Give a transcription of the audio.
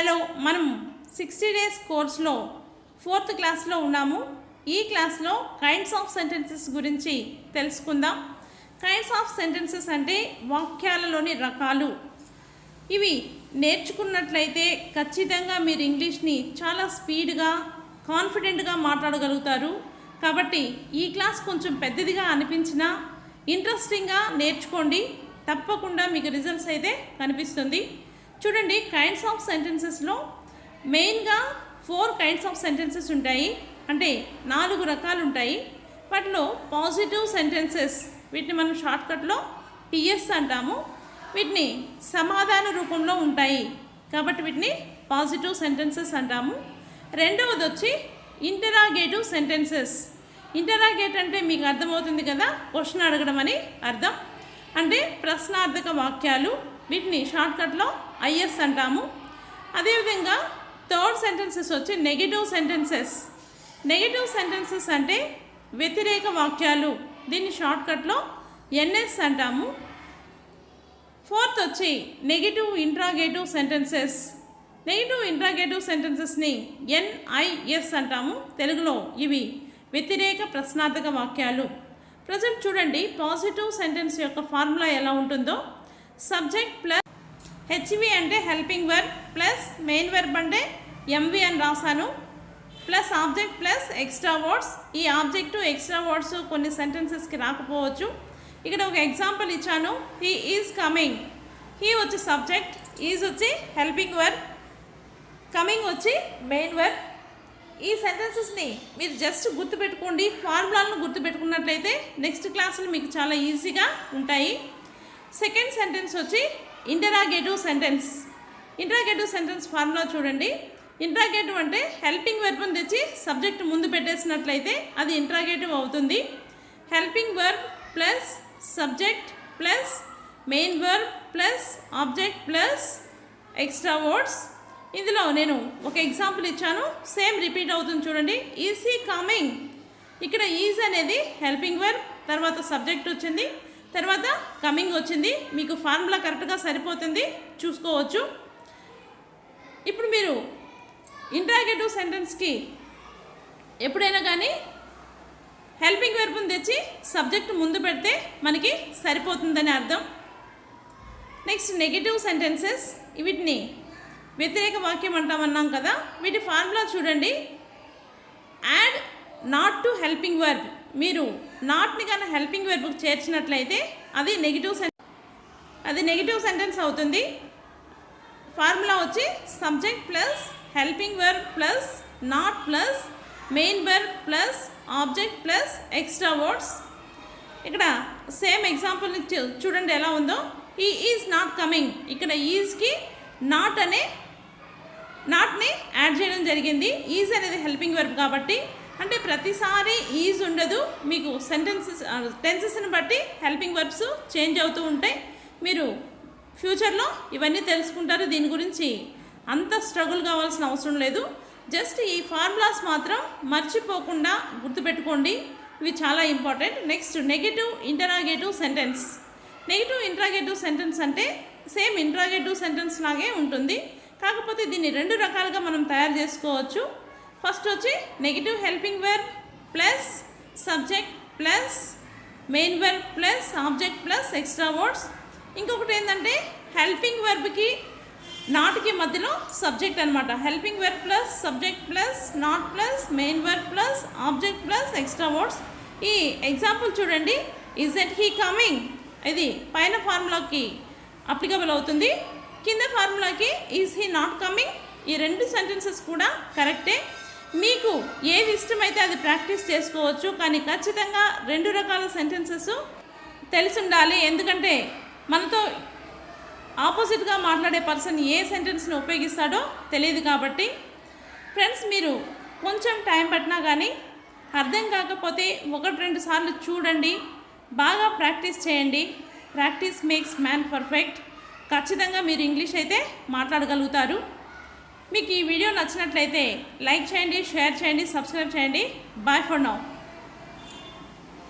Hello, మనం 60 days కోర్స్లో 4th క్లాస్లో ఉన్నాము. ఈ క్లాస్లో కైండ్స్ ఆఫ్ సెంటెన్సెస్ గురించి తెలుసుకుందాం. కైండ్స్ ఆఫ్ సెంటెన్సెస్ అంటే వాక్యాలలోని రకాలు. ఇవి నేర్చుకున్నట్లయితే ఖచ్చితంగా మీరు ఇంగ్లీష్ని చాలా స్పీడ్గా కాన్ఫిడెంట్గా మాట్లాడగలుగుతారు. కాబట్టి ఈ క్లాస్ కొంచెం పెద్దదిగా అనిపించినా ఇంట్రెస్టింగ్గా నేర్చుకోండి. తప్పకుండా మీకు రిజల్ట్స్ అయితే కనిపిస్తుంది. చూడండి, కైండ్స్ ఆఫ్ సెంటెన్సెస్లో మెయిన్గా 4 కైండ్స్ ఆఫ్ సెంటెన్సెస్ ఉంటాయి. అంటే 4 రకాలు ఉంటాయి. వాటిలో పాజిటివ్ సెంటెన్సెస్, వీటిని మనం షార్ట్కట్లో టీఎస్ అంటాము. వీటిని సమాధాన రూపంలో ఉంటాయి కాబట్టి వీటిని పాజిటివ్ సెంటెన్సెస్ అంటాము. రెండవది వచ్చి ఇంటరాగేటివ్ సెంటెన్సెస్. ఇంటరాగేట్ అంటే మీకు అర్థమవుతుంది కదా, క్వశ్చన్ అడగడం అని అర్థం. అంటే ప్రశ్నార్థక వాక్యాలు, వీటిని షార్ట్కట్లో ఐఎస్ అంటాము. అదేవిధంగా థర్డ్ సెంటెన్సెస్ వచ్చి నెగిటివ్ సెంటెన్సెస్. నెగిటివ్ సెంటెన్సెస్ అంటే వ్యతిరేక వాక్యాలు, దీన్ని షార్ట్కట్లో ఎన్ఎస్ అంటాము. ఫోర్త్ వచ్చి negative interrogative sentences. Negative interrogative సెంటెన్సెస్ని ఎన్ఐఎస్ అంటాము. తెలుగులో ఇవి వ్యతిరేక ప్రశ్నార్థక వాక్యాలు. ప్రజెంట్ చూడండి, పాజిటివ్ సెంటెన్స్ యొక్క ఫార్ములా ఎలా ఉంటుందో. సబ్జెక్ట్ ప్లస్ హెచ్వి అంటే helping verb plus main verb అంటే ఎంవి అని రాశాను, plus object plus extra words. ఈ ఆబ్జెక్టు ఎక్స్ట్రా వర్డ్స్ కొన్ని సెంటెన్సెస్కి రాకపోవచ్చు. ఇక్కడ ఒక ఎగ్జాంపుల్ ఇచ్చాను. He is coming. హీ వచ్చి సబ్జెక్ట్, ఈజ్ వచ్చి హెల్పింగ్ వర్బ్, కమింగ్ వచ్చి మెయిన్ వర్బ్. ఈ సెంటెన్సెస్ని మీరు జస్ట్ గుర్తుపెట్టుకోండి. ఫార్ములాలను గుర్తుపెట్టుకున్నట్లయితే నెక్స్ట్ క్లాసులు మీకు చాలా ఈజీగా ఉంటాయి. సెకండ్ సెంటెన్స్ వచ్చి interrogative sentence. Interrogative sentence formula చూడండి. ఇంటరాగేటివ్ అంటే హెల్పింగ్ వర్బ్ని తెచ్చి సబ్జెక్ట్ ముందు పెట్టేసినట్లయితే అది ఇంటరాగేటివ్ అవుతుంది. Helping verb plus subject plus main verb plus object plus extra words. ఇందులో నేను ఒక ఎగ్జాంపుల్ ఇచ్చాను, సేమ్ రిపీట్ అవుతుంది చూడండి. Is he coming. ఇక్కడ ఈజ్ అనేది హెల్పింగ్ వర్బ్, తర్వాత సబ్జెక్ట్ వచ్చింది, తర్వాత కమింగ్ వచ్చింది. మీకు ఫార్ములా కరెక్ట్గా సరిపోతుంది, చూసుకోవచ్చు. ఇప్పుడు మీరు ఇంటరాగేటివ్ సెంటెన్స్కి ఎప్పుడైనా కానీ హెల్పింగ్ వెర్బ్ని తెచ్చి సబ్జెక్ట్ ముందు పెడితే మనకి సరిపోతుందని అర్థం. నెక్స్ట్ నెగిటివ్ సెంటెన్సెస్, వీటిని వ్యతిరేక వాక్యం అంటామన్నాం కదా. వీటి ఫార్ములా చూడండి. Add not to helping verb. మీరు నాట్ని కానీ హెల్పింగ్ వెర్బ్కి చేర్చినట్లయితే అది నెగిటివ్ సెంటెన్స్ అవుతుంది. ఫార్ములా వచ్చి subject plus helping verb plus not plus main verb plus object plus extra words. ఇక్కడ సేమ్ ఎగ్జాంపుల్ చూడండి ఎలా ఉందో. He is not coming. ఇక్కడ ఈజ్కి నాట్ని యాడ్ చేయడం జరిగింది. ఈజ్ అనేది హెల్పింగ్ వెర్బ్ కాబట్టి, అంటే ప్రతిసారి ఈజ్ ఉండదు. మీకు టెన్సెస్ని బట్టి హెల్పింగ్ వర్బ్స్ చేంజ్ అవుతూ ఉంటాయి. మీరు ఫ్యూచర్లో ఇవన్నీ తెలుసుకుంటారు. దీని గురించి అంత స్ట్రగుల్ కావాల్సిన అవసరం లేదు. జస్ట్ ఈ ఫార్ములాస్ మాత్రం మర్చిపోకుండా గుర్తుపెట్టుకోండి, ఇవి చాలా important. Next negative interrogative sentence. Negative interrogative sentence అంటే సేమ్ ఇంటరాగేటివ్ సెంటెన్స్ లాగే ఉంటుంది, కాకపోతే దీన్ని 2 రకాలుగా మనం తయారు చేసుకోవచ్చు. ఫస్ట్ వచ్చి negative helping verb plus subject plus main verb plus object plus extra words. ఇంకొకటి ఏంటంటే హెల్పింగ్ వెర్బ్కి నాట్కి మధ్యలో సబ్జెక్ట్ అనమాట. Helping verb plus subject plus not plus main verb plus object plus extra words. ఈ ఎగ్జాంపుల్ చూడండి. Is that he coming, ఇది పైన ఫార్ములాకి applicable అవుతుంది. కింద ఫార్ములాకి ఈజ్ హీ నాట్ కమింగ్. ఈ 2 సెంటెన్సెస్ కూడా కరెక్టే. మీకు ఏది ఇష్టమైతే అది ప్రాక్టీస్ చేసుకోవచ్చు, కానీ ఖచ్చితంగా 2 రకాల సెంటెన్సెస్ తెలిసి ఉండాలి. ఎందుకంటే మనతో ఆపోజిట్గా మాట్లాడే పర్సన్ ఏ సెంటెన్స్ని ఉపయోగిస్తాడో తెలియదు కాబట్టి. ఫ్రెండ్స్, మీరు కొంచెం టైం పట్టినా కానీ అర్థం కాకపోతే 1-2 సార్లు చూడండి, బాగా ప్రాక్టీస్ చేయండి. Practice makes man perfect. ఖచ్చితంగా మీరు ఇంగ్లీష్ అయితే మాట్లాడగలుగుతారు. మీకు ఈ వీడియో నచ్చినట్లయితే లైక్ చేయండి, షేర్ చేయండి, సబ్స్క్రైబ్ చేయండి. Bye for now.